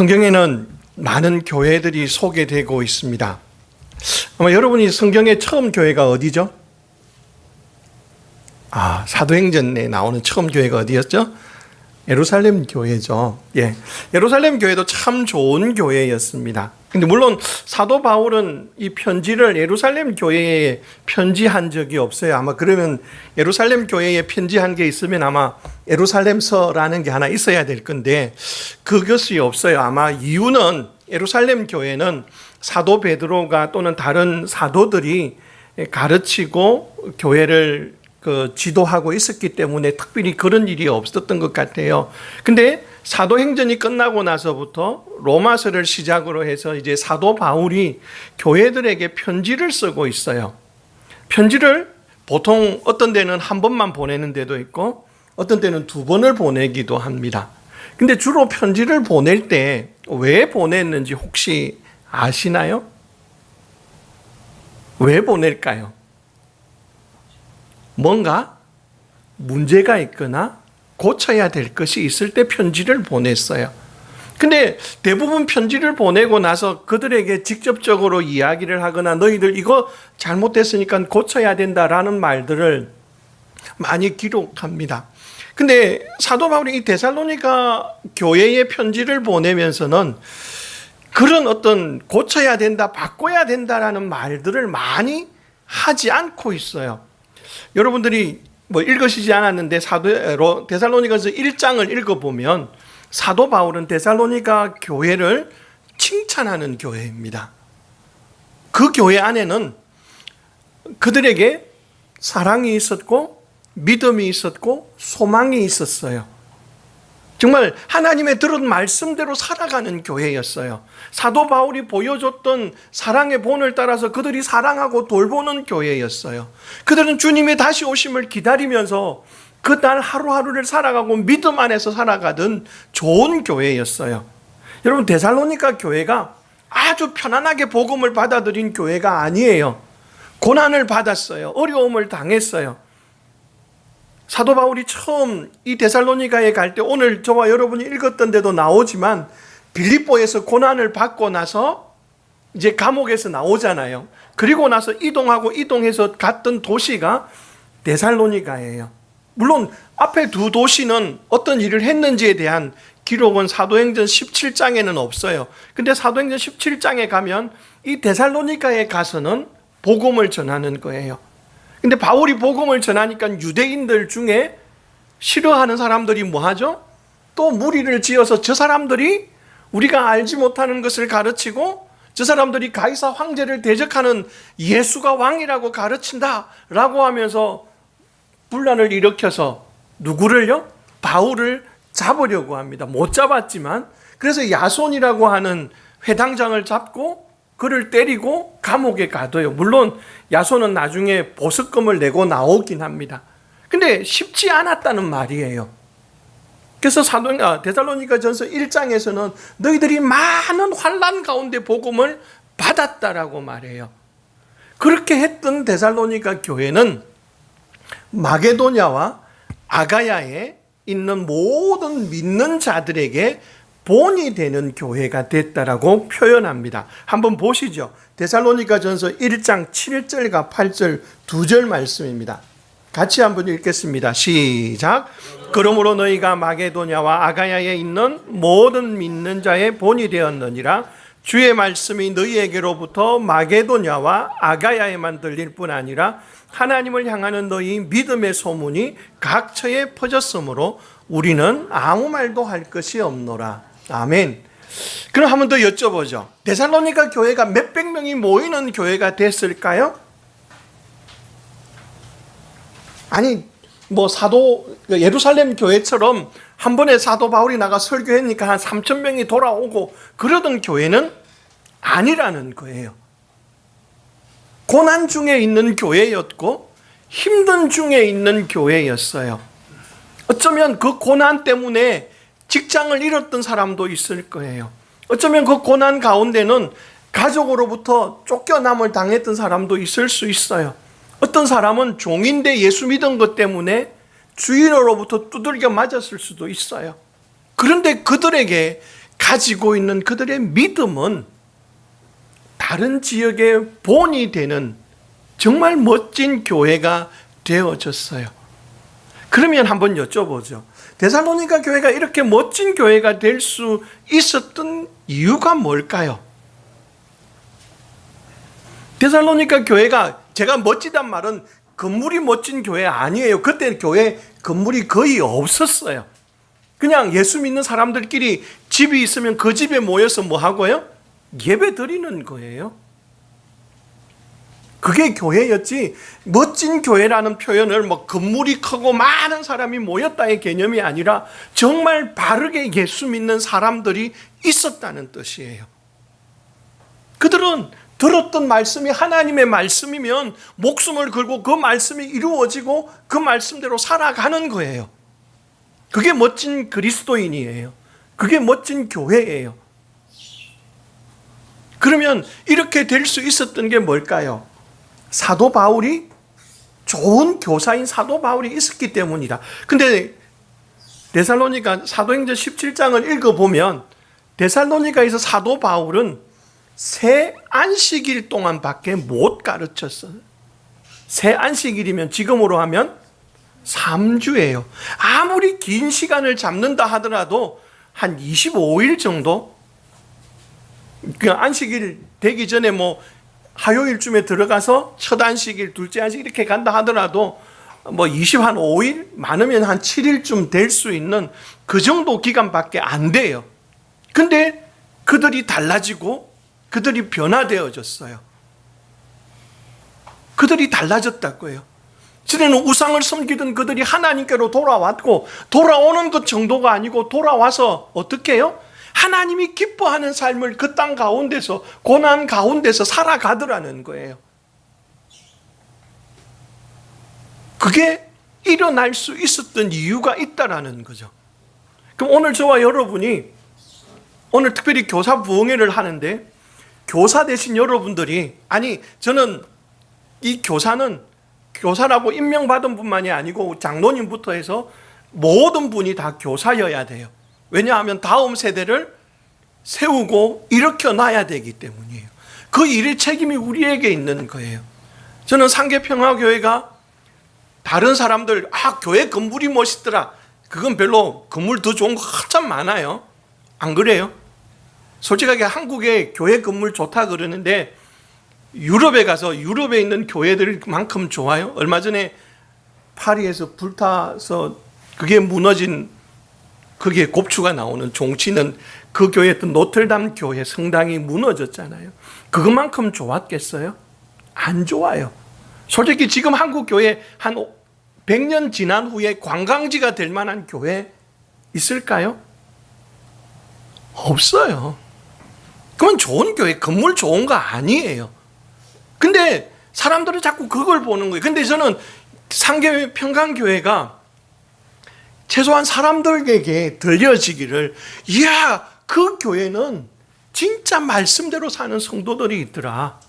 성경에는 많은 교회들이 소개되고 있습니다. 아마 여러분이 성경에 처음 교회가 어디죠? 사도행전에 나오는 처음 교회가 어디였죠? 예루살렘 교회죠. 예. 예루살렘 교회도 참 좋은 교회였습니다. 근데 물론 사도 바울은 이 편지를 예루살렘 교회에 편지한 적이 없어요. 아마 그러면 예루살렘 교회에 편지한 게 있으면 아마 예루살렘서라는 게 하나 있어야 될 건데 그것이 없어요. 아마 이유는 예루살렘 교회는 사도 베드로가 또는 다른 사도들이 가르치고 교회를 지도하고 있었기 때문에 특별히 그런 일이 없었던 것 같아요. 근데 사도행전이 끝나고 나서부터 로마서를 시작으로 해서 이제 사도 바울이 교회들에게 편지를 쓰고 있어요. 편지를 보통 어떤 데는 한 번만 보내는 데도 있고 어떤 때는 두 번을 보내기도 합니다. 근데 주로 편지를 보낼 때 왜 보냈는지 혹시 아시나요? 왜 보낼까요? 뭔가 문제가 있거나 고쳐야 될 것이 있을 때 편지를 보냈어요. 근데 대부분 편지를 보내고 나서 그들에게 직접적으로 이야기를 하거나 너희들 이거 잘못됐으니까 고쳐야 된다라는 말들을 많이 기록합니다. 근데 사도 바울이 이 데살로니가 교회에 편지를 보내면서는 그런 어떤 고쳐야 된다, 바꿔야 된다라는 말들을 많이 하지 않고 있어요. 여러분들이 읽으시지 않았는데 데살로니가서 1장을 읽어보면 사도 바울은 데살로니가 교회를 칭찬하는 교회입니다. 그 교회 안에는 그들에게 사랑이 있었고 믿음이 있었고 소망이 있었어요. 정말 하나님의 들은 말씀대로 살아가는 교회였어요. 사도 바울이 보여줬던 사랑의 본을 따라서 그들이 사랑하고 돌보는 교회였어요. 그들은 주님의 다시 오심을 기다리면서 그날 하루하루를 살아가고 믿음 안에서 살아가던 좋은 교회였어요. 여러분, 데살로니가 교회가 아주 편안하게 복음을 받아들인 교회가 아니에요. 고난을 받았어요. 어려움을 당했어요. 사도 바울이 처음 이 데살로니가에 갈 때 오늘 저와 여러분이 읽었던 데도 나오지만 빌립보에서 고난을 받고 나서 이제 감옥에서 나오잖아요. 그리고 나서 이동해서 갔던 도시가 데살로니가예요. 물론 앞에 두 도시는 어떤 일을 했는지에 대한 기록은 사도행전 17장에는 없어요. 근데 사도행전 17장에 가면 이 데살로니가에 가서는 복음을 전하는 거예요. 근데 바울이 복음을 전하니까 유대인들 중에 싫어하는 사람들이 뭐 하죠? 또 무리를 지어서 저 사람들이 우리가 알지 못하는 것을 가르치고 저 사람들이 가이사 황제를 대적하는 예수가 왕이라고 가르친다라고 하면서 분란을 일으켜서 누구를요? 바울을 잡으려고 합니다. 못 잡았지만 그래서 야손이라고 하는 회당장을 잡고 그를 때리고 감옥에 가둬요. 물론 야손은 나중에 보석금을 내고 나오긴 합니다. 근데 쉽지 않았다는 말이에요. 그래서 데살로니가전서 1장에서는 너희들이 많은 환난 가운데 복음을 받았다라고 말해요. 그렇게 했던 데살로니가 교회는 마게도냐와 아가야에 있는 모든 믿는 자들에게 본이 되는 교회가 됐다라고 표현합니다. 한번 보시죠. 데살로니가전서 1장 7절과 8절 두 절 말씀입니다. 같이 한번 읽겠습니다. 시작. 그러므로 너희가 마게도냐와 아가야에 있는 모든 믿는 자의 본이 되었느니라. 주의 말씀이 너희에게로부터 마게도냐와 아가야에만 들릴 뿐 아니라 하나님을 향하는 너희 믿음의 소문이 각처에 퍼졌으므로 우리는 아무 말도 할 것이 없노라. 아멘. 그럼 한 번 더 여쭤보죠. 데살로니가 교회가 몇백 명이 모이는 교회가 됐을까요? 아니, 예루살렘 교회처럼 한 번에 사도 바울이 나가 설교했으니까 한 3천 명이 돌아오고 그러던 교회는 아니라는 거예요. 고난 중에 있는 교회였고 힘든 중에 있는 교회였어요. 어쩌면 그 고난 때문에 직장을 잃었던 사람도 있을 거예요. 어쩌면 그 고난 가운데는 가족으로부터 쫓겨남을 당했던 사람도 있을 수 있어요. 어떤 사람은 종인데 예수 믿은 것 때문에 주인으로부터 두들겨 맞았을 수도 있어요. 그런데 그들에게 가지고 있는 그들의 믿음은 다른 지역의 본이 되는 정말 멋진 교회가 되어졌어요. 그러면 한번 여쭤보죠. 데살로니가 교회가 이렇게 멋진 교회가 될 수 있었던 이유가 뭘까요? 데살로니가 교회가, 제가 멋지단 말은 건물이 멋진 교회 아니에요. 그때 교회 건물이 거의 없었어요. 그냥 예수 믿는 사람들끼리 집이 있으면 그 집에 모여서 뭐 하고요? 예배 드리는 거예요. 그게 교회였지, 멋진 교회라는 표현을 뭐 건물이 크고 많은 사람이 모였다의 개념이 아니라 정말 바르게 예수 믿는 사람들이 있었다는 뜻이에요. 그들은 들었던 말씀이 하나님의 말씀이면 목숨을 걸고 그 말씀이 이루어지고 그 말씀대로 살아가는 거예요. 그게 멋진 그리스도인이에요. 그게 멋진 교회예요. 그러면 이렇게 될 수 있었던 게 뭘까요? 사도 바울이, 좋은 교사인 사도 바울이 있었기 때문이다. 근데 데살로니가 사도행전 17장을 읽어보면 데살로니가에서 사도 바울은 새 안식일 동안밖에 못 가르쳤어요. 새 안식일이면 지금으로 하면 3주예요. 아무리 긴 시간을 잡는다 하더라도 한 25일 정도, 그 안식일 되기 전에 뭐 화요일쯤에 들어가서 첫 안식일, 둘째 안식일 이렇게 간다 하더라도 뭐 25일, 많으면 한 7일쯤 될 수 있는 그 정도 기간밖에 안 돼요. 근데 그들이 달라지고 그들이 변화되어졌어요. 그들이 달라졌다고요. 전에는 우상을 섬기던 그들이 하나님께로 돌아왔고, 돌아오는 것 정도가 아니고 돌아와서 어떻게 해요? 하나님이 기뻐하는 삶을 그 땅 가운데서, 고난 가운데서 살아가더라는 거예요. 그게 일어날 수 있었던 이유가 있다라는 거죠. 그럼 오늘 저와 여러분이, 오늘 특별히 교사 부흥회를 하는데, 교사 되신 여러분들이, 아니 저는 이 교사라고 임명받은 분만이 아니고 장로님부터 해서 모든 분이 다 교사여야 돼요. 왜냐하면 다음 세대를 세우고 일으켜 놔야 되기 때문이에요. 그 일의 책임이 우리에게 있는 거예요. 저는 상계평화교회가 다른 사람들, 교회 건물이 멋있더라, 그건 별로, 건물 더 좋은 거 한참 많아요. 안 그래요? 솔직하게 한국의 교회 건물 좋다 그러는데 유럽에 가서 유럽에 있는 교회들만큼 좋아요? 얼마 전에 파리에서 불타서 그게 무너진, 그게 곱추가 나오는 종치는 그 교회였던 노틀담 교회 성당이 무너졌잖아요. 그것만큼 좋았겠어요? 안 좋아요. 솔직히 지금 한국 교회 한 100년 지난 후에 관광지가 될 만한 교회 있을까요? 없어요. 그건 좋은 교회, 건물 좋은 거 아니에요. 근데 사람들은 자꾸 그걸 보는 거예요. 근데 저는 상계 평강교회가 최소한 사람들에게 들려지기를, 이야, 그 교회는 진짜 말씀대로 사는 성도들이 있더라.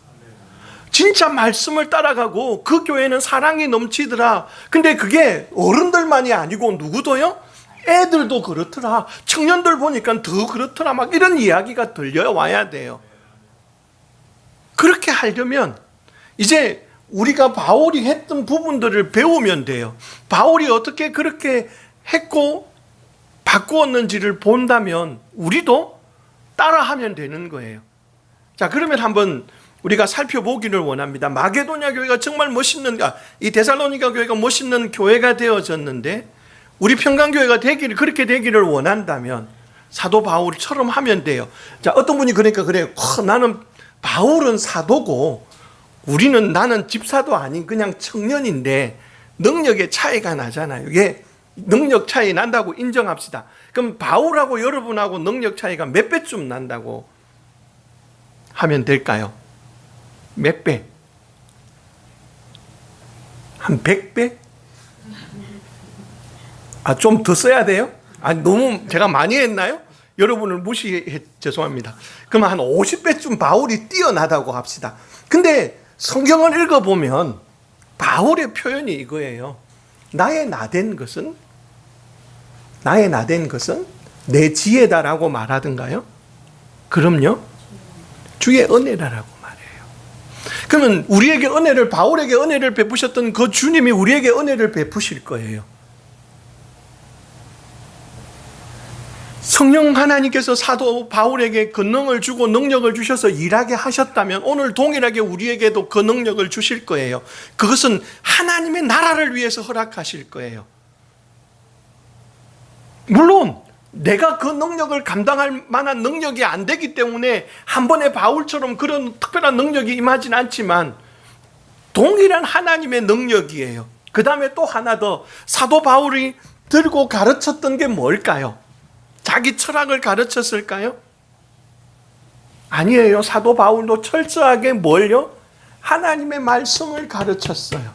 진짜 말씀을 따라가고 그 교회는 사랑이 넘치더라. 근데 그게 어른들만이 아니고 누구도요? 애들도 그렇더라. 청년들 보니까 더 그렇더라. 막 이런 이야기가 들려와야 돼요. 그렇게 하려면 이제 우리가 바울이 했던 부분들을 배우면 돼요. 바울이 어떻게 그렇게 했고 바꾸었는지를 본다면 우리도 따라하면 되는 거예요. 자, 그러면 한번 우리가 살펴보기를 원합니다. 마게도냐 교회가 정말 멋있는, 이 데살로니가 교회가 멋있는 교회가 되어졌는데, 우리 평강교회가 되기를, 그렇게 되기를 원한다면 사도 바울처럼 하면 돼요. 자, 어떤 분이 그러니까 그래요. 나는 바울은 사도고 나는 집사도 아닌 그냥 청년인데 능력의 차이가 나잖아요. 이게 능력 차이 난다고 인정합시다. 그럼 바울하고 여러분하고 능력 차이가 몇 배쯤 난다고 하면 될까요? 몇 배? 한 100배? 좀 더 써야 돼요? 너무 제가 많이 했나요? 여러분을 무시해 죄송합니다. 그럼 한 50배쯤 바울이 뛰어나다고 합시다. 근데 성경을 읽어보면 바울의 표현이 이거예요. 나의 나된 것은 내 지혜다라고 말하던가요? 그럼요. 주의 은혜라고 말해요. 그러면 우리에게 은혜를, 바울에게 은혜를 베푸셨던 그 주님이 우리에게 은혜를 베푸실 거예요. 성령 하나님께서 사도 바울에게 그 능을 주고 능력을 주셔서 일하게 하셨다면 오늘 동일하게 우리에게도 그 능력을 주실 거예요. 그것은 하나님의 나라를 위해서 허락하실 거예요. 물론 내가 그 능력을 감당할 만한 능력이 안 되기 때문에 한 번에 바울처럼 그런 특별한 능력이 임하진 않지만 동일한 하나님의 능력이에요. 그 다음에 또 하나 더, 사도 바울이 들고 가르쳤던 게 뭘까요? 자기 철학을 가르쳤을까요? 아니에요. 사도 바울도 철저하게 뭘요? 하나님의 말씀을 가르쳤어요.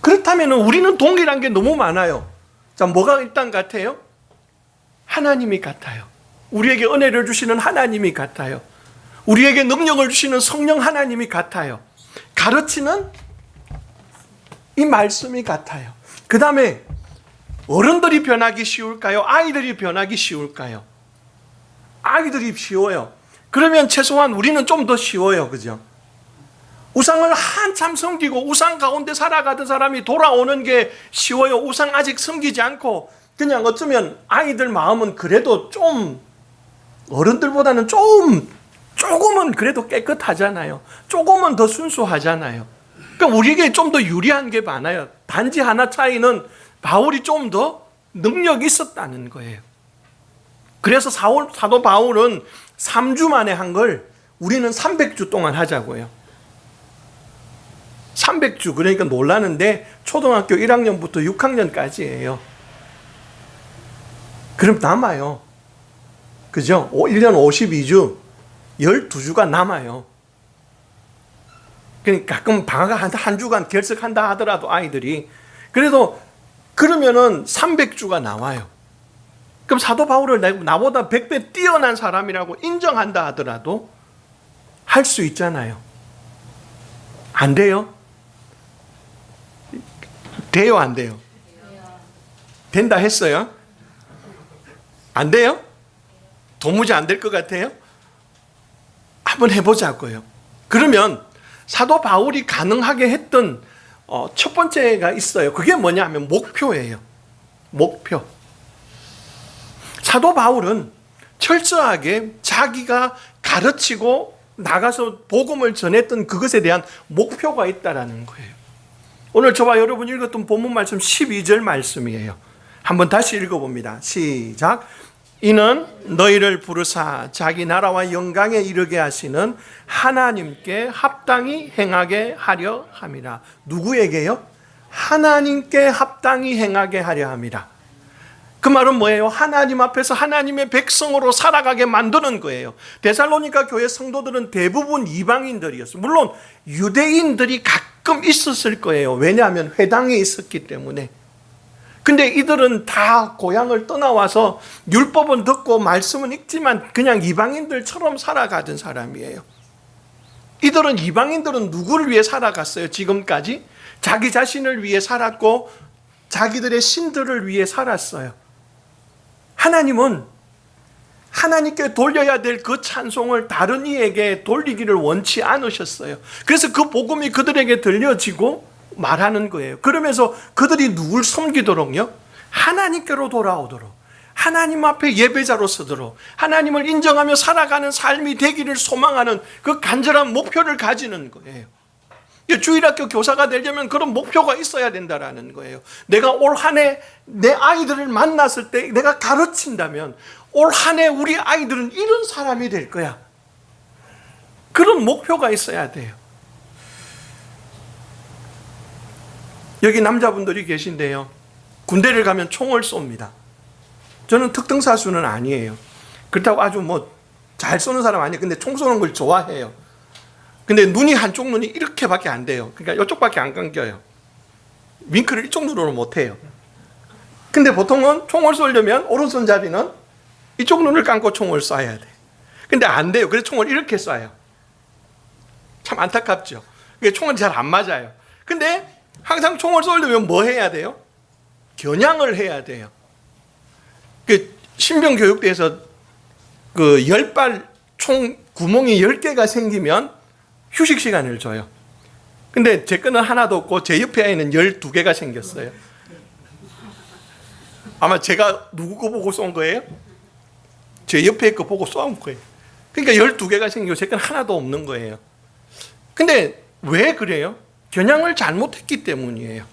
그렇다면 우리는 동일한 게 너무 많아요. 자, 뭐가 일단 같아요? 하나님이 같아요. 우리에게 은혜를 주시는 하나님이 같아요. 우리에게 능력을 주시는 성령 하나님이 같아요. 가르치는 이 말씀이 같아요. 그 다음에 어른들이 변하기 쉬울까요? 아이들이 변하기 쉬울까요? 아이들이 쉬워요. 그러면 최소한 우리는 좀 더 쉬워요. 그죠? 우상을 한참 섬기고 우상 가운데 살아가던 사람이 돌아오는 게 쉬워요. 우상 아직 섬기지 않고 그냥 어쩌면 아이들 마음은 그래도 좀 어른들보다는 조금은 그래도 깨끗하잖아요. 조금은 더 순수하잖아요. 그러니까 우리에게 좀 더 유리한 게 많아요. 단지 하나 차이는 바울이 좀 더 능력이 있었다는 거예요. 그래서 사도 바울은 3주 만에 한 걸 우리는 300주 동안 하자고요. 300주, 그러니까 놀라는데 초등학교 1학년부터 6학년까지예요. 그럼 남아요. 그죠? 1년 52주, 12주가 남아요. 그러니까 가끔 방학 한 주간 결석한다 하더라도 아이들이. 그래도 그러면은 300주가 나와요. 그럼 사도 바울을 나보다 100배 뛰어난 사람이라고 인정한다 하더라도 할 수 있잖아요. 안 돼요? 돼요, 안 돼요? 된다 했어요? 안 돼요? 도무지 안 될 것 같아요? 한번 해보자고요. 그러면 사도 바울이 가능하게 했던 첫 번째가 있어요. 그게 뭐냐 하면 목표예요. 목표. 사도 바울은 철저하게 자기가 가르치고 나가서 복음을 전했던 그것에 대한 목표가 있다라는 거예요. 오늘 저와 여러분 읽었던 본문 말씀 12절 말씀이에요. 한번 다시 읽어봅니다. 시작. 이는 너희를 부르사 자기 나라와 영광에 이르게 하시는 하나님께 합당히 행하게 하려 함이라. 누구에게요? 하나님께 합당히 행하게 하려 함이라. 그 말은 뭐예요? 하나님 앞에서 하나님의 백성으로 살아가게 만드는 거예요. 데살로니가 교회 성도들은 대부분 이방인들이었어요. 물론 유대인들이 가끔 있었을 거예요. 왜냐하면 회당에 있었기 때문에. 근데 이들은 다 고향을 떠나와서 율법은 듣고 말씀은 읽지만 그냥 이방인들처럼 살아가던 사람이에요. 이방인들은 누구를 위해 살아갔어요? 지금까지? 자기 자신을 위해 살았고 자기들의 신들을 위해 살았어요. 하나님은 하나님께 돌려야 될 그 찬송을 다른 이에게 돌리기를 원치 않으셨어요. 그래서 그 복음이 그들에게 들려지고 말하는 거예요. 그러면서 그들이 누굴 섬기도록요? 하나님께로 돌아오도록, 하나님 앞에 예배자로 서도록, 하나님을 인정하며 살아가는 삶이 되기를 소망하는 그 간절한 목표를 가지는 거예요. 주일학교 교사가 되려면 그런 목표가 있어야 된다라는 거예요. 내가 올 한 해 내 아이들을 만났을 때 내가 가르친다면 올 한 해 우리 아이들은 이런 사람이 될 거야. 그런 목표가 있어야 돼요. 여기 남자분들이 계신데요. 군대를 가면 총을 쏩니다. 저는 특등사수는 아니에요. 그렇다고 아주 잘 쏘는 사람 아니에요. 근데 총 쏘는 걸 좋아해요. 근데 눈이 한쪽 눈이 이렇게밖에 안 돼요. 그러니까 이쪽밖에 안 감겨요. 윙크를 이쪽 눈으로 못 해요. 근데 보통은 총을 쏘려면 오른손잡이는 이쪽 눈을 감고 총을 쏴야 돼. 근데 안 돼요. 그래서 총을 이렇게 쏴요. 참 안타깝죠. 총은 잘 안 맞아요. 근데 항상 총을 쏘려면 뭐 해야 돼요? 겨냥을 해야 돼요. 신병교육대에서 그 10발 총 구멍이 10개가 생기면 휴식 시간을 줘요. 근데 제 거는 하나도 없고 제 옆에 아이는 12개가 생겼어요. 아마 제가 누구 거 보고 쏜 거예요? 제 옆에 거 보고 쏜 거예요. 그러니까 12개가 생기고 제 건 하나도 없는 거예요. 근데 왜 그래요? 겨냥을 잘못했기 때문이에요.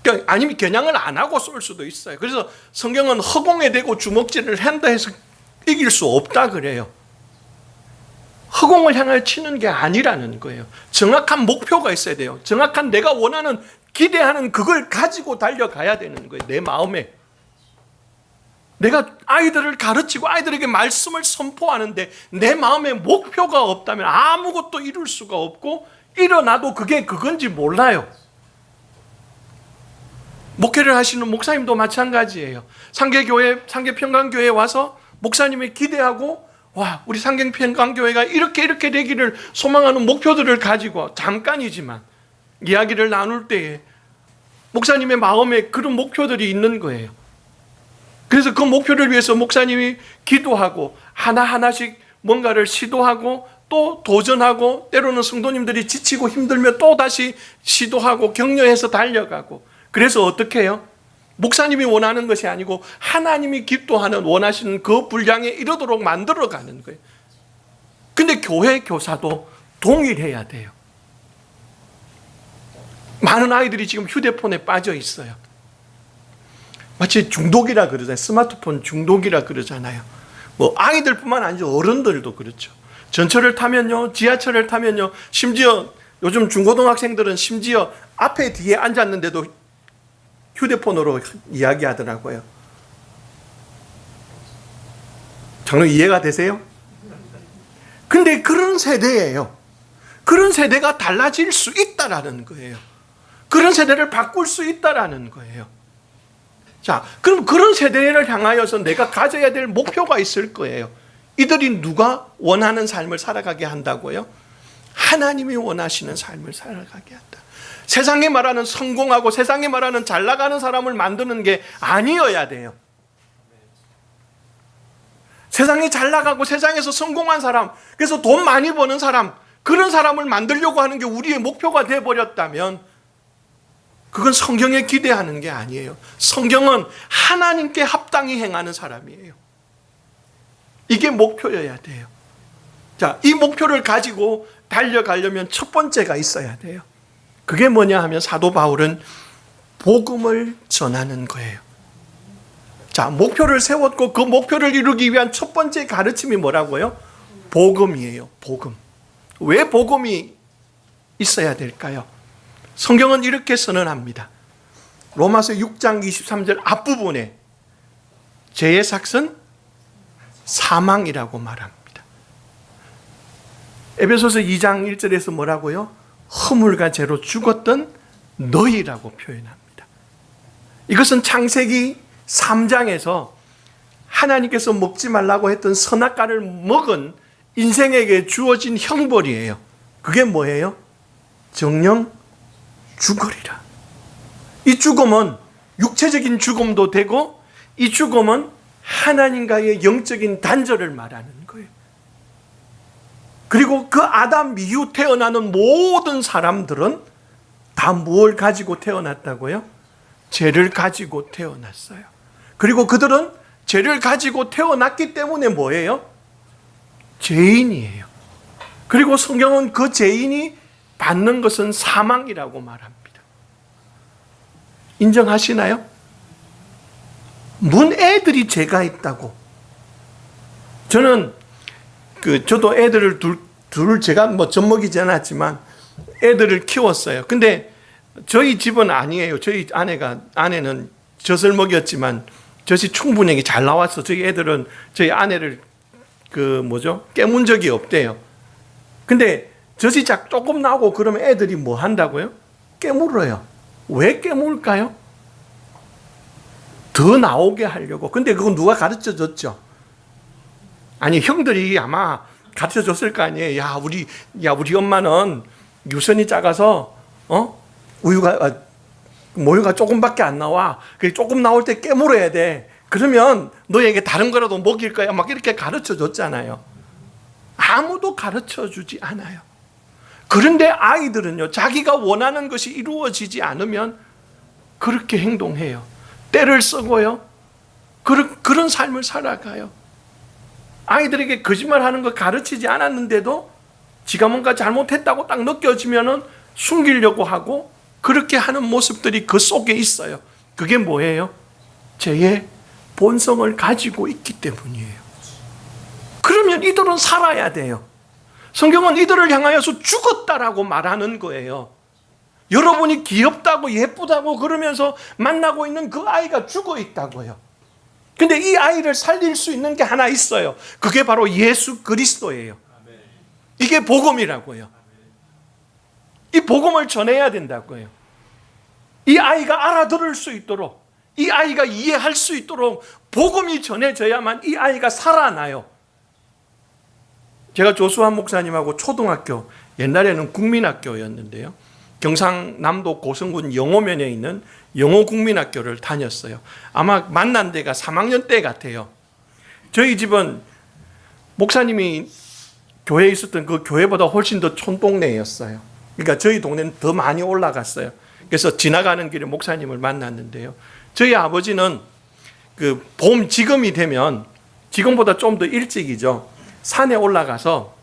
그러니까 아니면 겨냥을 안 하고 쏠 수도 있어요. 그래서 성경은 허공에 대고 주먹질을 한다 해서 이길 수 없다 그래요. 허공을 향해 치는 게 아니라는 거예요. 정확한 목표가 있어야 돼요. 정확한 내가 원하는 기대하는 그걸 가지고 달려가야 되는 거예요. 내 마음에. 내가 아이들을 가르치고 아이들에게 말씀을 선포하는데 내 마음에 목표가 없다면 아무것도 이룰 수가 없고 일어나도 그게 그건지 몰라요. 목회를 하시는 목사님도 마찬가지예요. 상계평강교회에 와서 목사님이 기대하고 와, 우리 상계평강교회가 이렇게 되기를 소망하는 목표들을 가지고 잠깐이지만 이야기를 나눌 때에 목사님의 마음에 그런 목표들이 있는 거예요. 그래서 그 목표를 위해서 목사님이 기도하고 하나하나씩 뭔가를 시도하고 또 도전하고 때로는 성도님들이 지치고 힘들면 또 다시 시도하고 격려해서 달려가고 그래서 어떻게 해요? 목사님이 원하는 것이 아니고 하나님이 기도하는 원하시는 그 분량에 이르도록 만들어가는 거예요. 근데 교회 교사도 동일해야 돼요. 많은 아이들이 지금 휴대폰에 빠져 있어요. 마치 중독이라 그러잖아요. 스마트폰 중독이라 그러잖아요. 뭐 아이들뿐만 아니죠. 어른들도 그렇죠. 전철을 타면요, 지하철을 타면요, 심지어 요즘 중고등학생들은 심지어 앞에 뒤에 앉았는데도 휴대폰으로 이야기하더라고요. 정말 이해가 되세요? 근데 그런 세대예요. 그런 세대가 달라질 수 있다라는 거예요. 그런 세대를 바꿀 수 있다라는 거예요. 자, 그럼 그런 세대를 향하여서 내가 가져야 될 목표가 있을 거예요. 이들이 누가 원하는 삶을 살아가게 한다고요? 하나님이 원하시는 삶을 살아가게 한다. 세상에 말하는 성공하고 세상에 말하는 잘 나가는 사람을 만드는 게 아니어야 돼요. 세상에 잘 나가고 세상에서 성공한 사람, 그래서 돈 많이 버는 사람, 그런 사람을 만들려고 하는 게 우리의 목표가 되어버렸다면 그건 성경에 기대하는 게 아니에요. 성경은 하나님께 합당히 행하는 사람이에요. 이게 목표여야 돼요. 자, 이 목표를 가지고 달려가려면 첫 번째가 있어야 돼요. 그게 뭐냐 하면 사도 바울은 복음을 전하는 거예요. 자, 목표를 세웠고 그 목표를 이루기 위한 첫 번째 가르침이 뭐라고요? 복음이에요. 복음. 왜 복음이 있어야 될까요? 성경은 이렇게 선언합니다. 로마서 6장 23절 앞부분에 죄의 삭은 사망이라고 말합니다. 에베소서 2장 1절에서 뭐라고요? 허물과 죄로 죽었던 너희라고 표현합니다. 이것은 창세기 3장에서 하나님께서 먹지 말라고 했던 선악과를 먹은 인생에게 주어진 형벌이에요. 그게 뭐예요? 정령 죽으리라. 이 죽음은 육체적인 죽음도 되고 이 죽음은 하나님과의 영적인 단절을 말하는 거예요. 그리고 그 아담 이후 태어나는 모든 사람들은 다 무엇을 가지고 태어났다고요? 죄를 가지고 태어났어요. 그리고 그들은 죄를 가지고 태어났기 때문에 뭐예요? 죄인이에요. 그리고 성경은 그 죄인이 받는 것은 사망이라고 말합니다. 인정하시나요? 문 애들이 죄가 있다고. 저도 애들을 둘 제가 젖먹이지 않았지만 애들을 키웠어요. 근데 저희 집은 아니에요. 저희 아내는 젖을 먹였지만 젖이 충분히 잘 나와서 저희 애들은 저희 아내를 깨문 적이 없대요. 근데 젖이 조금 나오고 그러면 애들이 뭐 한다고요? 깨물어요. 왜 깨물까요? 더 나오게 하려고. 근데 그건 누가 가르쳐 줬죠? 아니, 형들이 아마 가르쳐 줬을 거 아니에요. 우리 엄마는 유선이 작아서, 모유가 조금밖에 안 나와. 조금 나올 때 깨물어야 돼. 그러면 너에게 다른 거라도 먹일 거야. 막 이렇게 가르쳐 줬잖아요. 아무도 가르쳐 주지 않아요. 그런데 아이들은요, 자기가 원하는 것이 이루어지지 않으면 그렇게 행동해요. 때를 쓰고요. 그런 삶을 살아가요. 아이들에게 거짓말하는 거 가르치지 않았는데도 지가 뭔가 잘못했다고 딱 느껴지면은 숨기려고 하고 그렇게 하는 모습들이 그 속에 있어요. 그게 뭐예요? 죄의 본성을 가지고 있기 때문이에요. 그러면 이들은 살아야 돼요. 성경은 이들을 향하여서 죽었다라고 말하는 거예요. 여러분이 귀엽다고 예쁘다고 그러면서 만나고 있는 그 아이가 죽어 있다고요. 근데 이 아이를 살릴 수 있는 게 하나 있어요. 그게 바로 예수 그리스도예요. 이게 복음이라고요. 이 복음을 전해야 된다고요. 이 아이가 알아들을 수 있도록, 이 아이가 이해할 수 있도록 복음이 전해져야만 이 아이가 살아나요. 제가 조수환 목사님하고 초등학교, 옛날에는 국민학교였는데요, 경상남도 고성군 영호면에 있는 영호국민학교를 다녔어요. 아마 만난 데가 3학년 때 같아요. 저희 집은 목사님이 교회에 있었던 그 교회보다 훨씬 더 촌동네였어요. 그러니까 저희 동네는 더 많이 올라갔어요. 그래서 지나가는 길에 목사님을 만났는데요, 저희 아버지는 그 봄 지금이 되면, 지금보다 좀 더 일찍이죠, 산에 올라가서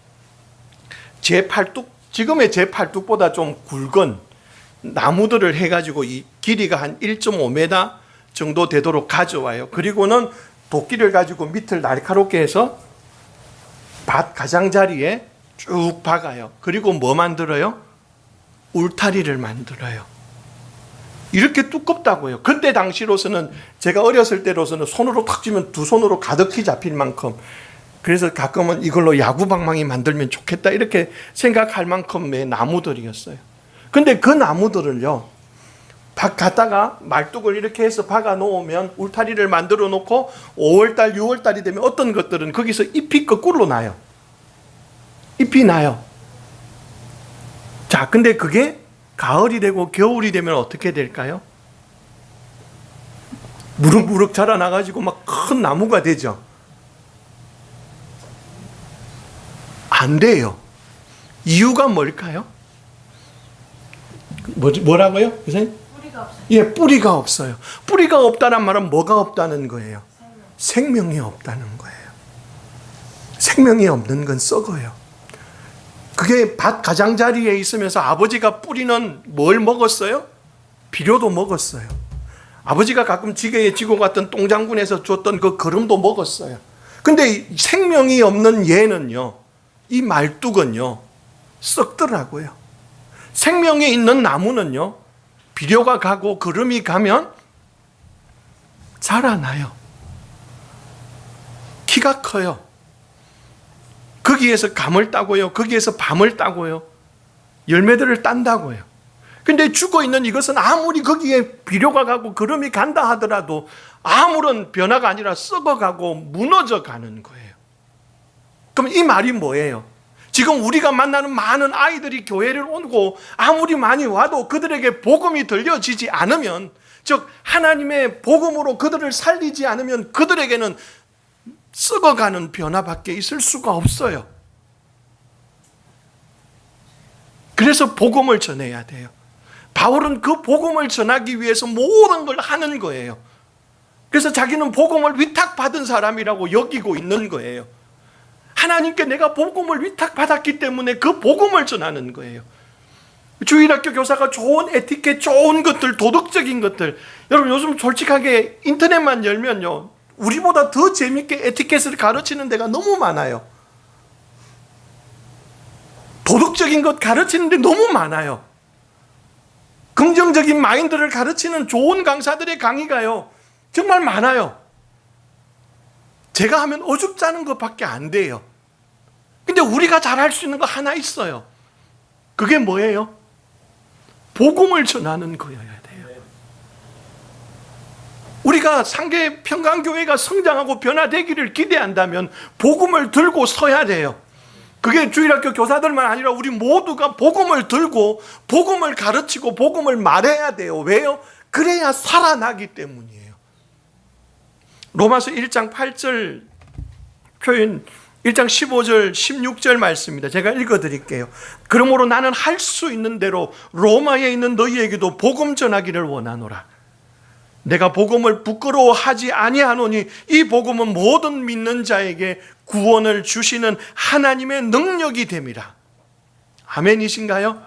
제 팔뚝, 지금의 제 팔뚝보다 좀 굵은 나무들을 해가지고 이 길이가 한 1.5m 정도 되도록 가져와요. 그리고는 도끼를 가지고 밑을 날카롭게 해서 밭 가장자리에 쭉 박아요. 그리고 뭐 만들어요? 울타리를 만들어요. 이렇게 두껍다고요. 그때 당시로서는, 제가 어렸을 때로서는 손으로 탁 쥐면 두 손으로 가득히 잡힐 만큼, 그래서 가끔은 이걸로 야구방망이 만들면 좋겠다 이렇게 생각할 만큼의 나무들이었어요. 근데 그 나무들을요, 갖다가 말뚝을 이렇게 해서 박아 놓으면, 울타리를 만들어 놓고 5월달, 6월달이 되면 어떤 것들은 거기서 잎이 거꾸로 나요. 잎이 나요. 자, 근데 그게 가을이 되고 겨울이 되면 어떻게 될까요? 무럭무럭 자라나가지고 막 큰 나무가 되죠. 안 돼요. 이유가 뭘까요? 뭐라고요? 선생님? 뿌리가 없어요. 예, 뿌리가 없어요. 뿌리가 없다는 말은 뭐가 없다는 거예요? 생명이 없다는 거예요. 생명이 없는 건 썩어요. 그게 밭 가장자리에 있으면서 아버지가 뿌리는 뭘 먹었어요? 비료도 먹었어요. 아버지가 가끔 지게에 지고 갔던 똥장군에서 줬던 그 거름도 먹었어요. 근데 생명이 없는 얘는요, 이 말뚝은요, 썩더라고요. 생명이 있는 나무는요, 비료가 가고 거름이 가면 자라나요. 키가 커요. 거기에서 감을 따고요, 거기에서 밤을 따고요, 열매들을 딴다고요. 근데 죽어있는 이것은 아무리 거기에 비료가 가고 거름이 간다 하더라도 아무런 변화가 아니라 썩어가고 무너져 가는 거예요. 그럼 이 말이 뭐예요? 지금 우리가 만나는 많은 아이들이 교회를 오고 아무리 많이 와도 그들에게 복음이 들려지지 않으면, 즉 하나님의 복음으로 그들을 살리지 않으면 그들에게는 썩어가는 변화밖에 있을 수가 없어요. 그래서 복음을 전해야 돼요. 바울은 그 복음을 전하기 위해서 모든 걸 하는 거예요. 그래서 자기는 복음을 위탁받은 사람이라고 여기고 있는 거예요. 하나님께 내가 복음을 위탁받았기 때문에 그 복음을 전하는 거예요. 주일학교 교사가 좋은 에티켓, 좋은 것들, 도덕적인 것들, 여러분 요즘 솔직하게 인터넷만 열면요, 우리보다 더 재밌게 에티켓을 가르치는 데가 너무 많아요. 도덕적인 것 가르치는 데 너무 많아요. 긍정적인 마인드를 가르치는 좋은 강사들의 강의가요, 정말 많아요. 제가 하면 어줍잖은 것밖에 안 돼요. 근데 우리가 잘할 수 있는 거 하나 있어요. 그게 뭐예요? 복음을 전하는 거여야 돼요. 우리가 상계 평강교회가 성장하고 변화되기를 기대한다면 복음을 들고 서야 돼요. 그게 주일학교 교사들만 아니라 우리 모두가 복음을 들고 복음을 가르치고 복음을 말해야 돼요. 왜요? 그래야 살아나기 때문이에요. 로마서 1장 8절 표현, 1장 15절 16절 말씀입니다. 제가 읽어드릴게요. 그러므로 나는 할 수 있는 대로 로마에 있는 너희에게도 복음 전하기를 원하노라. 내가 복음을 부끄러워하지 아니하노니 이 복음은 모든 믿는 자에게 구원을 주시는 하나님의 능력이 됨이라. 아멘이신가요? 아멘.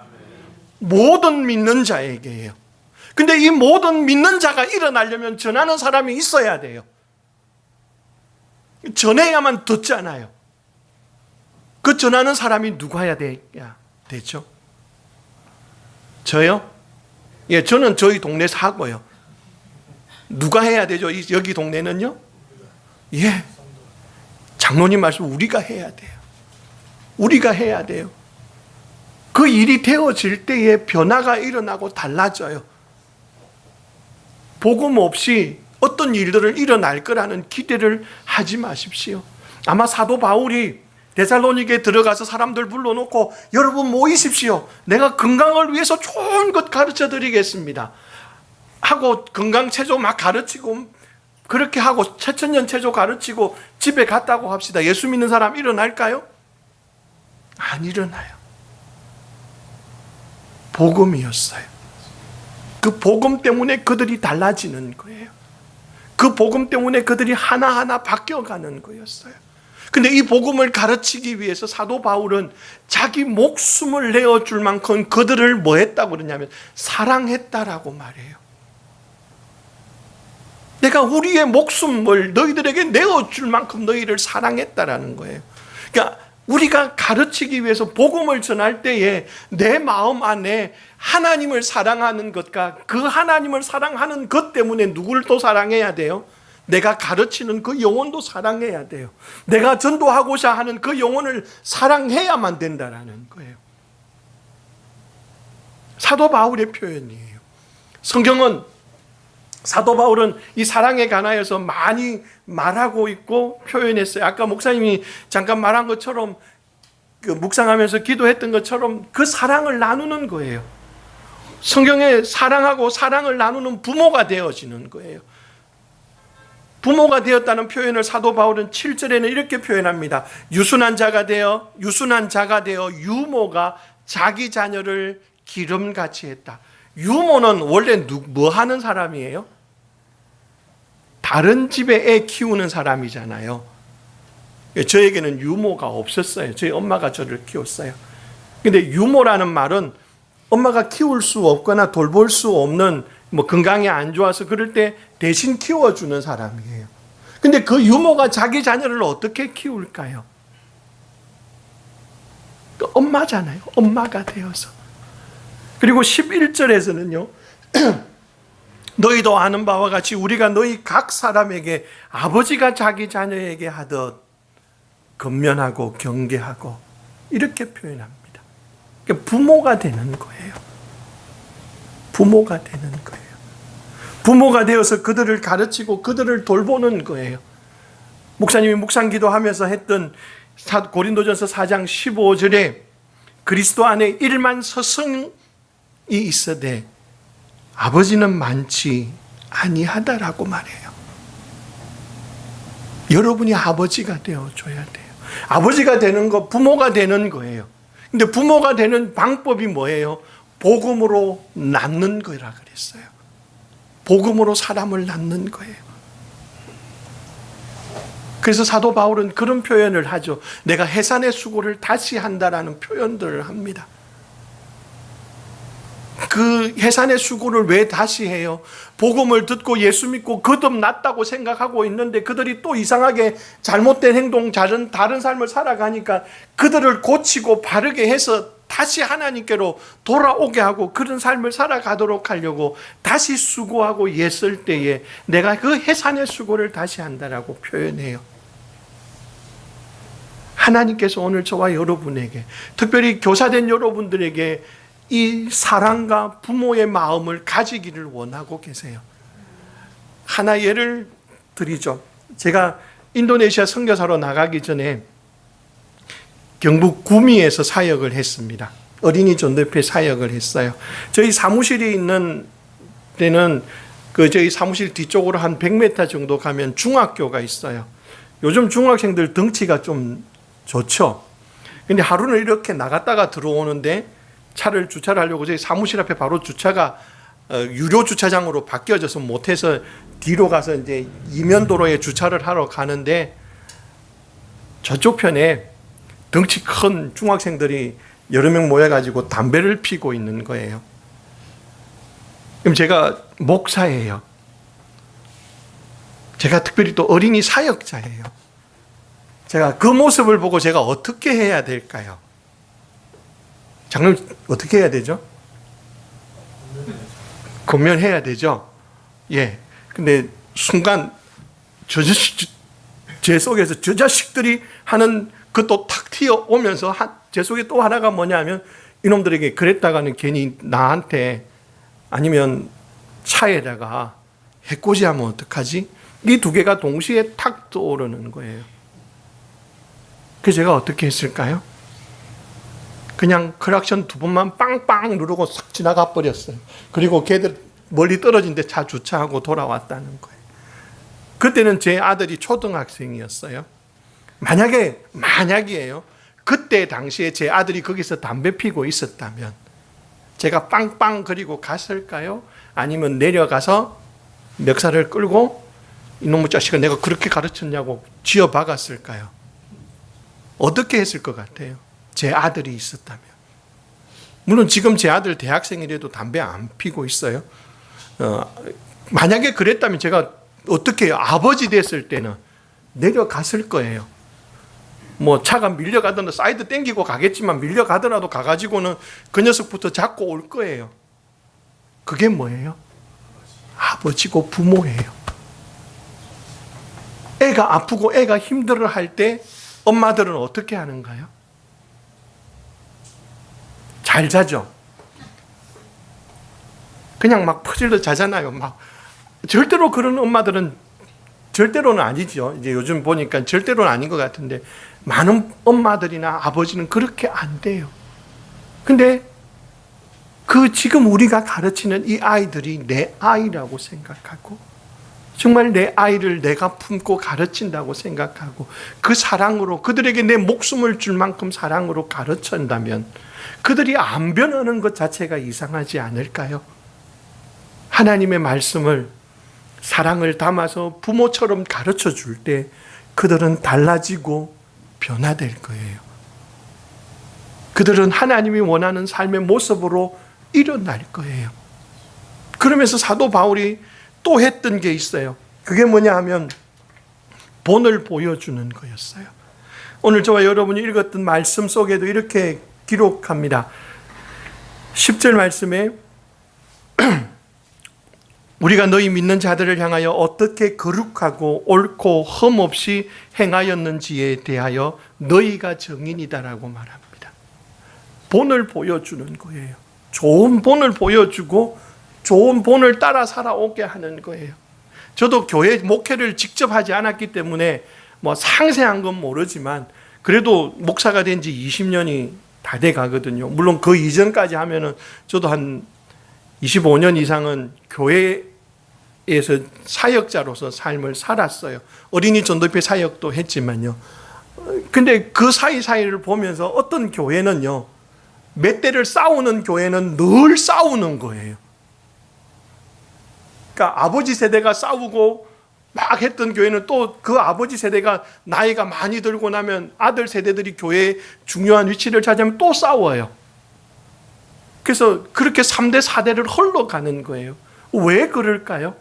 모든 믿는 자에게요. 근데 이 모든 믿는 자가 일어나려면 전하는 사람이 있어야 돼요. 전해야만 듣잖아요. 그 전하는 사람이 누가 해야 되죠? 저요? 예, 저는 저희 동네 사고요. 누가 해야 되죠? 여기 동네는요? 예. 장로님 말씀 우리가 해야 돼요. 우리가 해야 돼요. 그 일이 되어질 때에 변화가 일어나고 달라져요. 복음 없이 어떤 일들을 일어날 거라는 기대를 하지 마십시오. 아마 사도 바울이 데살로니게에 들어가서 사람들 불러놓고 여러분 모이십시오. 내가 건강을 위해서 좋은 것 가르쳐 드리겠습니다 하고 건강체조 막 가르치고 그렇게 하고 최천년체조 가르치고 집에 갔다고 합시다. 예수 믿는 사람 일어날까요? 안 일어나요. 복음이었어요. 그 복음 때문에 그들이 달라지는 거예요. 그 복음 때문에 그들이 하나하나 바뀌어가는 거였어요. 근데 이 복음을 가르치기 위해서 사도 바울은 자기 목숨을 내어줄 만큼 그들을 뭐 했다고 그러냐면 사랑했다라고 말해요. 내가 우리의 목숨을 너희들에게 내어줄 만큼 너희를 사랑했다라는 거예요. 그러니까 우리가 가르치기 위해서 복음을 전할 때에 내 마음 안에 하나님을 사랑하는 것과 그 하나님을 사랑하는 것 때문에 누구를 또 사랑해야 돼요? 내가 가르치는 그 영혼도 사랑해야 돼요. 내가 전도하고자 하는 그 영혼을 사랑해야만 된다는 거예요. 사도 바울의 표현이에요. 성경은 사도 바울은 이 사랑에 관하여서 많이 말하고 있고 표현했어요. 아까 목사님이 잠깐 말한 것처럼 그 묵상하면서 기도했던 것처럼 그 사랑을 나누는 거예요. 성경에 사랑하고 사랑을 나누는 부모가 되어지는 거예요. 부모가 되었다는 표현을 사도 바울은 7절에는 이렇게 표현합니다. 유순한 자가 되어 유모가 자기 자녀를 기름같이 했다. 유모는 원래 뭐 하는 사람이에요? 다른 집에 애 키우는 사람이잖아요. 저에게는 유모가 없었어요. 저희 엄마가 저를 키웠어요. 근데 유모라는 말은 엄마가 키울 수 없거나 돌볼 수 없는 뭐 건강이 안 좋아서 그럴 때 대신 키워주는 사람이에요. 근데 그 유모가 자기 자녀를 어떻게 키울까요? 또 엄마잖아요. 엄마가 되어서. 그리고 11절에서는요. 너희도 아는 바와 같이 우리가 너희 각 사람에게 아버지가 자기 자녀에게 하듯 건면하고 경계하고 이렇게 표현합니다. 그러니까 부모가 되는 거예요. 부모가 되는 거예요. 부모가 되어서 그들을 가르치고 그들을 돌보는 거예요. 목사님이 묵상기도 하면서 했던 고린도전서 4장 15절에 그리스도 안에 일만 서성이 있어되 아버지는 많지 아니하다라고 말해요. 여러분이 아버지가 되어줘야 돼요. 아버지가 되는 거, 부모가 되는 거예요. 근데 부모가 되는 방법이 뭐예요? 복음으로 낳는 거라 그랬어요. 복음으로 사람을 낳는 거예요. 그래서 사도 바울은 그런 표현을 하죠. 내가 해산의 수고를 다시 한다라는 표현들을 합니다. 그 해산의 수고를 왜 다시 해요? 복음을 듣고 예수 믿고 거듭났다고 생각하고 있는데 그들이 또 이상하게 잘못된 행동, 다른 삶을 살아가니까 그들을 고치고 바르게 해서 다시 하나님께로 돌아오게 하고 그런 삶을 살아가도록 하려고 다시 수고하고 애쓸 때에 내가 그 해산의 수고를 다시 한다라고 표현해요. 하나님께서 오늘 저와 여러분에게, 특별히 교사된 여러분들에게 이 사랑과 부모의 마음을 가지기를 원하고 계세요. 하나 예를 드리죠. 제가 인도네시아 선교사로 나가기 전에 경북 구미에서 사역을 했습니다. 어린이 전도회 사역을 했어요. 저희 사무실이 있는 데는 그 저희 사무실 뒤쪽으로 한 100m 정도 가면 중학교가 있어요. 요즘 중학생들 덩치가 좀 좋죠. 근데 하루는 이렇게 나갔다가 들어오는데 차를 주차를 하려고 저희 사무실 앞에 바로 주차가 유료 주차장으로 바뀌어져서 못해서 뒤로 가서 이제 이면도로에 주차를 하러 가는데 저쪽 편에 덩치 큰 중학생들이 여러 명 모여가지고 담배를 피고 있는 거예요. 그럼 제가 목사예요. 제가 특별히 또 어린이 사역자예요. 제가 그 모습을 보고 제가 어떻게 해야 될까요? 장로님 어떻게 해야 되죠? 권면해야 되죠. 예. 근데 순간 제 속에서 저 자식들이 하는 그것도 탁 튀어오면서 제 속에 또 하나가 뭐냐면 이놈들에게 그랬다가는 괜히 나한테 아니면 차에다가 해코지하면 어떡하지? 이 두 개가 동시에 탁 떠오르는 거예요. 그래서 제가 어떻게 했을까요? 그냥 클락션 2번만 빵빵 누르고 싹 지나가 버렸어요. 그리고 걔들 멀리 떨어진 데 차 주차하고 돌아왔다는 거예요. 그때는 제 아들이 초등학생이었어요. 만약이에요. 그때 당시에 제 아들이 거기서 담배 피고 있었다면 제가 빵빵 그리고 갔을까요? 아니면 내려가서 멱살을 끌고 이놈의 자식아 내가 그렇게 가르쳤냐고 쥐어 박았을까요? 어떻게 했을 것 같아요? 제 아들이 있었다면. 물론 지금 제 아들 대학생이라도 담배 안 피고 있어요. 만약에 그랬다면 제가 어떻게 해요? 아버지 됐을 때는 내려갔을 거예요. 뭐 차가 밀려가더라도 사이드 땡기고 가겠지만 밀려가더라도 가가지고는 그 녀석부터 잡고 올 거예요. 그게 뭐예요? 아버지고 부모예요. 애가 아프고 애가 힘들어할 때 엄마들은 어떻게 하는가요? 잘 자죠. 그냥 막 퍼질러 자잖아요. 막 절대로 그런 엄마들은 절대로는 아니죠. 이제 요즘 보니까 절대로는 아닌 것 같은데 많은 엄마들이나 아버지는 그렇게 안 돼요. 근데 그 지금 우리가 가르치는 이 아이들이 내 아이라고 생각하고 정말 내 아이를 내가 품고 가르친다고 생각하고 그 사랑으로 그들에게 내 목숨을 줄 만큼 사랑으로 가르친다면 그들이 안 변하는 것 자체가 이상하지 않을까요? 하나님의 말씀을 사랑을 담아서 부모처럼 가르쳐 줄 때 그들은 달라지고 변화될 거예요. 그들은 하나님이 원하는 삶의 모습으로 일어날 거예요. 그러면서 사도 바울이 또 했던 게 있어요. 그게 뭐냐 하면 본을 보여주는 거였어요. 오늘 저와 여러분이 읽었던 말씀 속에도 이렇게 기록합니다. 10절 말씀에 우리가 너희 믿는 자들을 향하여 어떻게 거룩하고 옳고 흠없이 행하였는지에 대하여 너희가 증인이다라고 말합니다. 본을 보여주는 거예요. 좋은 본을 보여주고 좋은 본을 따라 살아오게 하는 거예요. 저도 교회 목회를 직접 하지 않았기 때문에 뭐 상세한 건 모르지만 그래도 목사가 된 지 20년이 다 돼 가거든요. 물론 그 이전까지 하면은 저도 한 25년 이상은 교회에서 사역자로서 삶을 살았어요. 어린이 전도회 사역도 했지만요. 근데 그 사이사이를 보면서 어떤 교회는요, 몇 대를 싸우는 교회는 늘 싸우는 거예요. 그러니까 아버지 세대가 싸우고 막 했던 교회는 또 그 아버지 세대가 나이가 많이 들고 나면 아들 세대들이 교회에 중요한 위치를 차지하면 또 싸워요. 그래서 그렇게 3대, 4대를 흘러가는 거예요. 왜 그럴까요?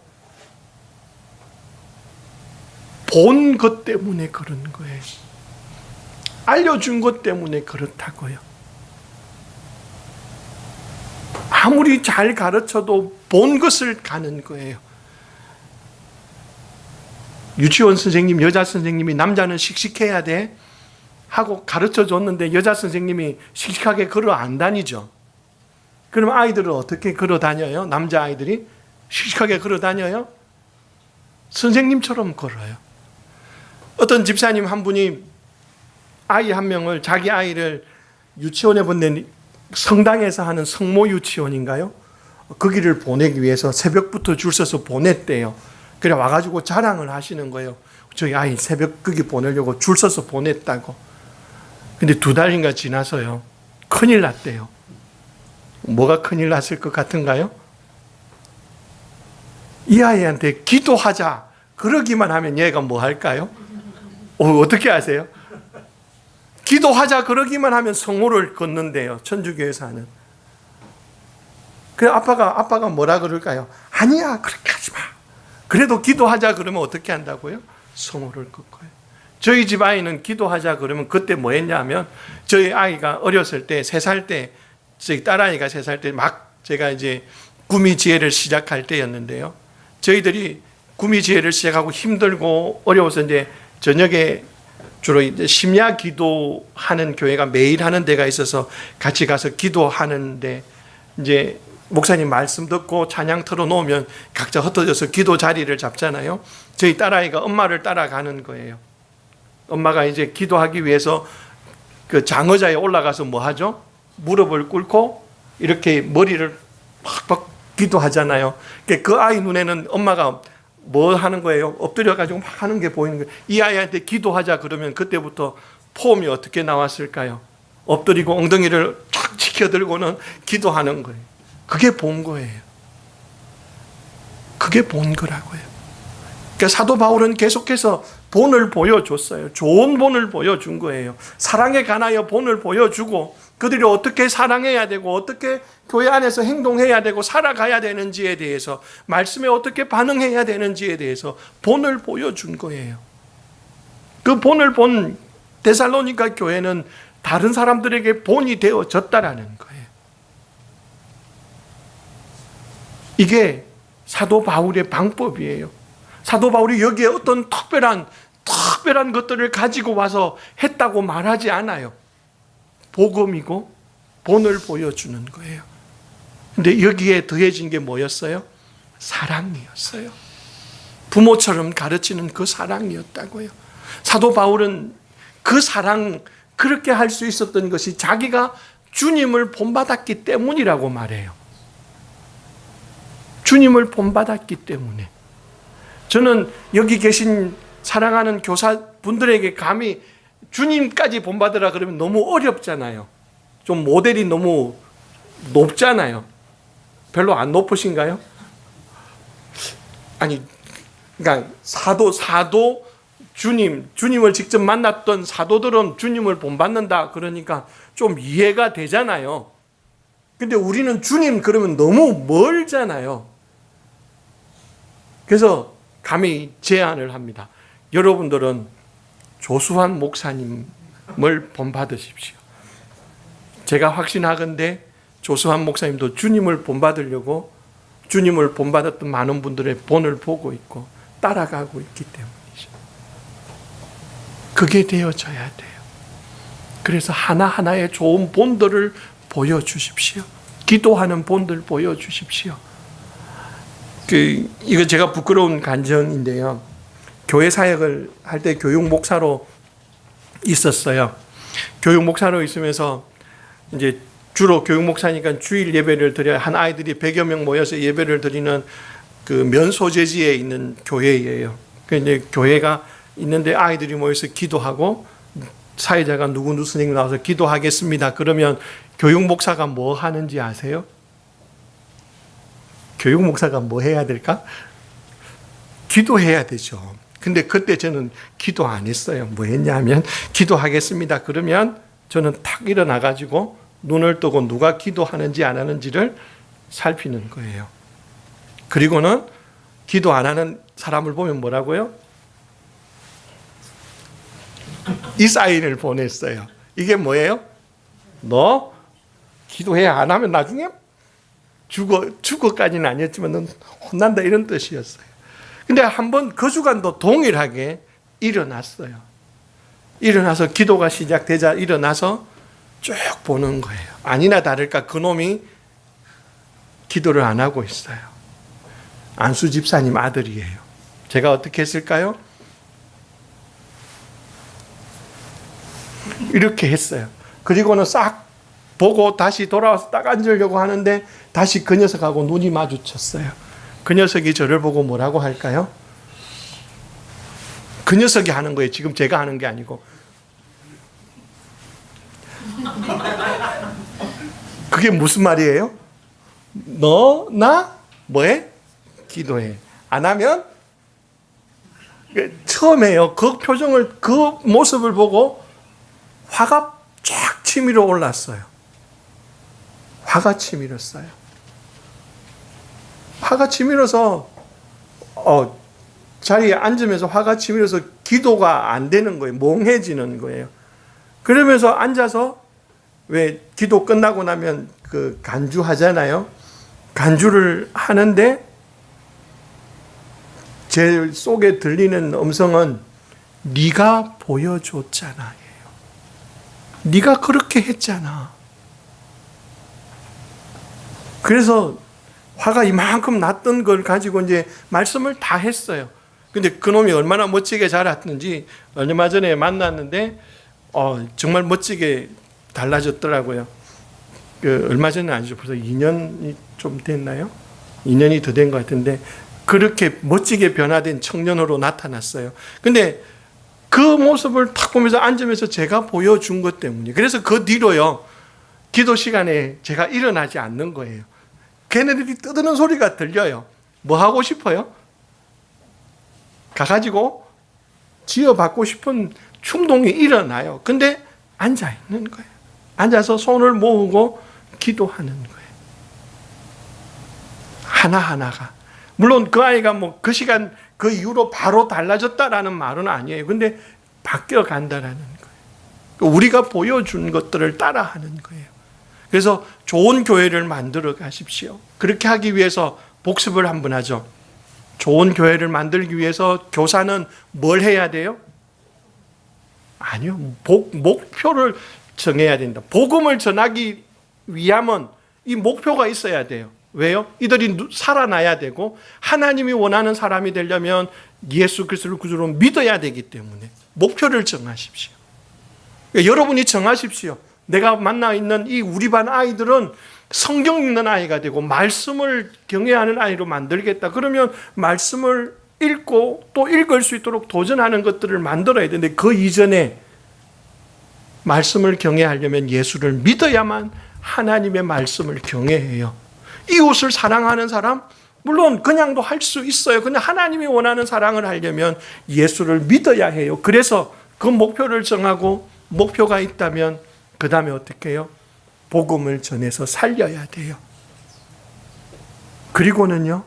본 것 때문에 그런 거예요. 알려준 것 때문에 그렇다고요. 아무리 잘 가르쳐도 본 것을 가는 거예요. 유치원 선생님, 여자 선생님이 남자는 씩씩해야 돼 하고 가르쳐 줬는데 여자 선생님이 씩씩하게 걸어 안 다니죠. 그럼 아이들은 어떻게 걸어 다녀요? 남자 아이들이 씩씩하게 걸어 다녀요? 선생님처럼 걸어요. 어떤 집사님 한 분이 아이 한 명을, 자기 아이를 유치원에 보낸 성당에서 하는 성모 유치원인가요? 거기를 보내기 위해서 새벽부터 줄 서서 보냈대요. 그래 와가지고 자랑을 하시는 거예요. 저희 아이 새벽 거기 보내려고 줄 서서 보냈다고. 근데 2달인가 지나서요. 큰일 났대요. 뭐가 큰일 났을 것 같은가요? 이 아이한테 기도하자 그러기만 하면 얘가 뭐 할까요? 어떻게 아세요? 기도하자 그러기만 하면 성호를 걷는데요. 천주교에서 하는. 그래 아빠가 뭐라 그럴까요? 아니야 그렇게 하지 마. 그래도 기도하자 그러면 어떻게 한다고요? 성호를 걷고요. 저희 집 아이는 기도하자 그러면 그때 뭐 했냐면 저희 아이가 어렸을 때 3살 때 저희 딸아이가 3살 때 막 제가 이제 구미지혜를 시작할 때였는데요. 저희들이 구미지혜를 시작하고 힘들고 어려워서 이제 저녁에 주로 이제 심야 기도하는 교회가 매일 하는 데가 있어서 같이 가서 기도하는데 이제 목사님 말씀 듣고 찬양 틀어놓으면 각자 흩어져서 기도 자리를 잡잖아요. 저희 딸아이가 엄마를 따라가는 거예요. 엄마가 이제 기도하기 위해서 그 장의자에 올라가서 뭐 하죠? 무릎을 꿇고 이렇게 머리를 팍팍 기도하잖아요. 그 아이 눈에는 엄마가 뭐 하는 거예요? 엎드려가지고 막 하는 게 보이는 거예요. 이 아이한테 기도하자 그러면 그때부터 폼이 어떻게 나왔을까요? 엎드리고 엉덩이를 탁 치켜들고는 기도하는 거예요. 그게 본 거예요. 그게 본 거라고요. 그러니까 사도 바울은 계속해서 본을 보여줬어요. 좋은 본을 보여준 거예요. 사랑에 관하여 본을 보여주고 그들이 어떻게 사랑해야 되고 어떻게 교회 안에서 행동해야 되고 살아가야 되는지에 대해서 말씀에 어떻게 반응해야 되는지에 대해서 본을 보여준 거예요. 그 본을 본 데살로니가 교회는 다른 사람들에게 본이 되어졌다라는 거예요. 이게 사도 바울의 방법이에요. 사도 바울이 여기에 어떤 특별한 것들을 가지고 와서 했다고 말하지 않아요. 복음이고 본을 보여주는 거예요. 근데 여기에 더해진 게 뭐였어요? 사랑이었어요. 부모처럼 가르치는 그 사랑이었다고요. 사도 바울은 그 사랑, 그렇게 할 수 있었던 것이 자기가 주님을 본받았기 때문이라고 말해요. 주님을 본받았기 때문에. 저는 여기 계신 사랑하는 교사분들에게 감히 주님까지 본받으라 그러면 너무 어렵잖아요. 좀 모델이 너무 높잖아요. 별로 안 높으신가요? 아니, 그러니까 사도 주님을 직접 만났던 사도들은 주님을 본받는다 그러니까 좀 이해가 되잖아요. 근데 우리는 주님 그러면 너무 멀잖아요. 그래서 감히 제안을 합니다. 여러분들은 조수환 목사님을 본받으십시오. 제가 확신하건대 조수환 목사님도 주님을 본받으려고 주님을 본받았던 많은 분들의 본을 보고 있고 따라가고 있기 때문이죠. 그게 되어져야 돼요. 그래서 하나하나의 좋은 본들을 보여주십시오. 기도하는 본들 보여주십시오. 이거 제가 부끄러운 간증인데요. 교회 사역을 할 때 교육 목사로 있었어요. 교육 목사로 있으면서 이제 주로 교육 목사니까 주일 예배를 드려야 한 아이들이 100여 명 모여서 예배를 드리는 그 면소재지에 있는 교회예요. 이제 교회가 있는데 아이들이 모여서 기도하고 사회자가 누구 선생님 나와서 기도하겠습니다. 그러면 교육 목사가 뭐 하는지 아세요? 교육 목사가 뭐 해야 될까? 기도해야 되죠. 근데 그때 저는 기도 안 했어요. 뭐 했냐면 기도하겠습니다. 그러면 저는 탁 일어나가지고 눈을 뜨고 누가 기도하는지 안 하는지를 살피는 거예요. 그리고는 기도 안 하는 사람을 보면 뭐라고요? 이 사인을 보냈어요. 이게 뭐예요? 너 기도해 안 하면 나중에 죽어까지는 아니었지만 넌 혼난다 이런 뜻이었어요. 근데 한번 그 주간도 동일하게 일어났어요. 일어나서 기도가 시작되자 일어나서 쭉 보는 거예요. 아니나 다를까 그놈이 기도를 안 하고 있어요. 안수 집사님 아들이에요. 제가 어떻게 했을까요? 이렇게 했어요. 그리고는 싹 보고 다시 돌아와서 딱 앉으려고 하는데 다시 그 녀석하고 눈이 마주쳤어요. 그 녀석이 저를 보고 뭐라고 할까요? 그 녀석이 하는 거예요. 지금 제가 하는 게 아니고. 그게 무슨 말이에요? 너, 나, 뭐해? 기도해. 안 하면? 처음에요. 그 표정을, 그 모습을 보고 화가 쫙 치밀어 올랐어요. 화가 치밀었어요. 화가 치밀어서, 자리에 앉으면서 화가 치밀어서 기도가 안 되는 거예요. 멍해지는 거예요. 그러면서 앉아서 왜 기도 끝나고 나면 그 간주하잖아요. 간주를 하는데 제 속에 들리는 음성은 네가 보여줬잖아. 네가 그렇게 했잖아. 그래서 화가 이만큼 났던 걸 가지고 이제 말씀을 다 했어요. 근데 그놈이 얼마나 멋지게 자랐는지 얼마 전에 만났는데 정말 멋지게 달라졌더라고요. 얼마 전은 아니죠. 벌써 2년이 좀 됐나요? 2년이 더 된 것 같은데 그렇게 멋지게 변화된 청년으로 나타났어요. 근데 그 모습을 탁 보면서 앉으면서 제가 보여준 것 때문에 그래서 그 뒤로요. 기도 시간에 제가 일어나지 않는 거예요. 걔네들이 떠드는 소리가 들려요. 뭐 하고 싶어요? 가가지고 지어받고 싶은 충동이 일어나요. 근데 앉아 있는 거예요. 앉아서 손을 모으고 기도하는 거예요. 하나하나가. 물론 그 아이가 뭐 그 시간 그 이후로 바로 달라졌다라는 말은 아니에요. 근데 바뀌어 간다라는 거예요. 우리가 보여준 것들을 따라하는 거예요. 그래서 좋은 교회를 만들어 가십시오. 그렇게 하기 위해서 복습을 한번 하죠. 좋은 교회를 만들기 위해서 교사는 뭘 해야 돼요? 아니요. 목표를 정해야 된다. 복음을 전하기 위함은 이 목표가 있어야 돼요. 왜요? 이들이 살아나야 되고 하나님이 원하는 사람이 되려면 예수 그리스도를 구주로 믿어야 되기 때문에 목표를 정하십시오. 그러니까 여러분이 정하십시오. 내가 만나 있는 이 우리 반 아이들은 성경 읽는 아이가 되고 말씀을 경외하는 아이로 만들겠다. 그러면 말씀을 읽고 또 읽을 수 있도록 도전하는 것들을 만들어야 되는데 그 이전에 말씀을 경외하려면 예수를 믿어야만 하나님의 말씀을 경외해요. 이웃을 사랑하는 사람? 물론 그냥도 할 수 있어요. 근데 하나님이 원하는 사랑을 하려면 예수를 믿어야 해요. 그래서 그 목표를 정하고 목표가 있다면 그 다음에 어떻게 해요? 복음을 전해서 살려야 돼요. 그리고는요,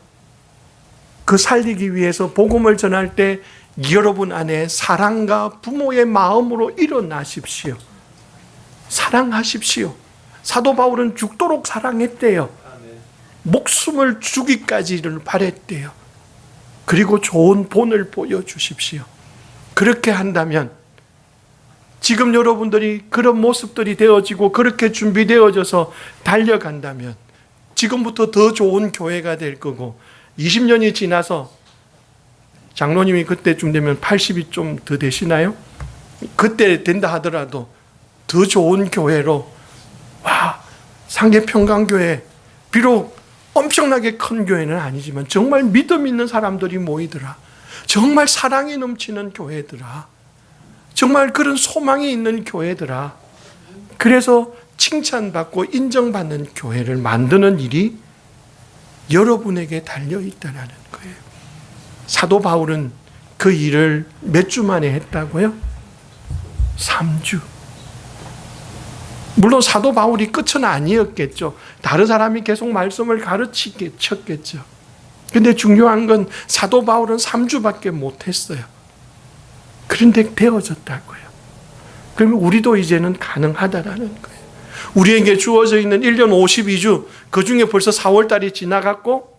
그 살리기 위해서 복음을 전할 때 여러분 안에 사랑과 부모의 마음으로 일어나십시오. 사랑하십시오. 사도 바울은 죽도록 사랑했대요. 목숨을 주기까지를 바랬대요. 그리고 좋은 본을 보여주십시오. 그렇게 한다면 지금 여러분들이 그런 모습들이 되어지고 그렇게 준비되어져서 달려간다면 지금부터 더 좋은 교회가 될 거고 20년이 지나서 장로님이 그때쯤 되면 80이 좀 더 되시나요? 그때 된다 하더라도 더 좋은 교회로 상계평강교회 비록 엄청나게 큰 교회는 아니지만 정말 믿음 있는 사람들이 모이더라. 정말 사랑이 넘치는 교회더라. 정말 그런 소망이 있는 교회더라. 그래서 칭찬받고 인정받는 교회를 만드는 일이 여러분에게 달려있다는 거예요. 사도 바울은 그 일을 몇 주 만에 했다고요? 3주. 물론 사도 바울이 끝은 아니었겠죠. 다른 사람이 계속 말씀을 가르치겠죠. 근데 중요한 건 사도 바울은 3주밖에 못했어요. 그런데 되어졌다고요. 그러면 우리도 이제는 가능하다라는 거예요. 우리에게 주어져 있는 1년 52주, 그 중에 벌써 4월달이 지나갔고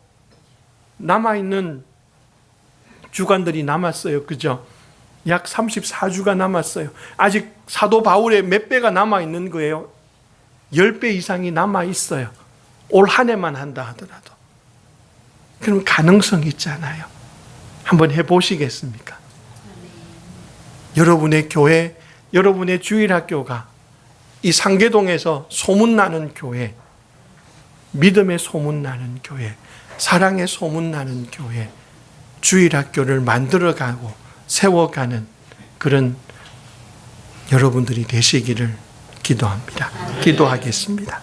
남아있는 주간들이 남았어요. 그죠? 약 34주가 남았어요. 아직 사도 바울의 몇 배가 남아있는 거예요. 10배 이상이 남아있어요. 올 한 해만 한다 하더라도. 그럼 가능성이 있잖아요. 한번 해보시겠습니까? 여러분의 교회, 여러분의 주일학교가 이 상계동에서 소문나는 교회, 믿음의 소문나는 교회, 사랑의 소문나는 교회, 주일학교를 만들어가고 세워가는 그런 여러분들이 되시기를 기도합니다. 기도하겠습니다.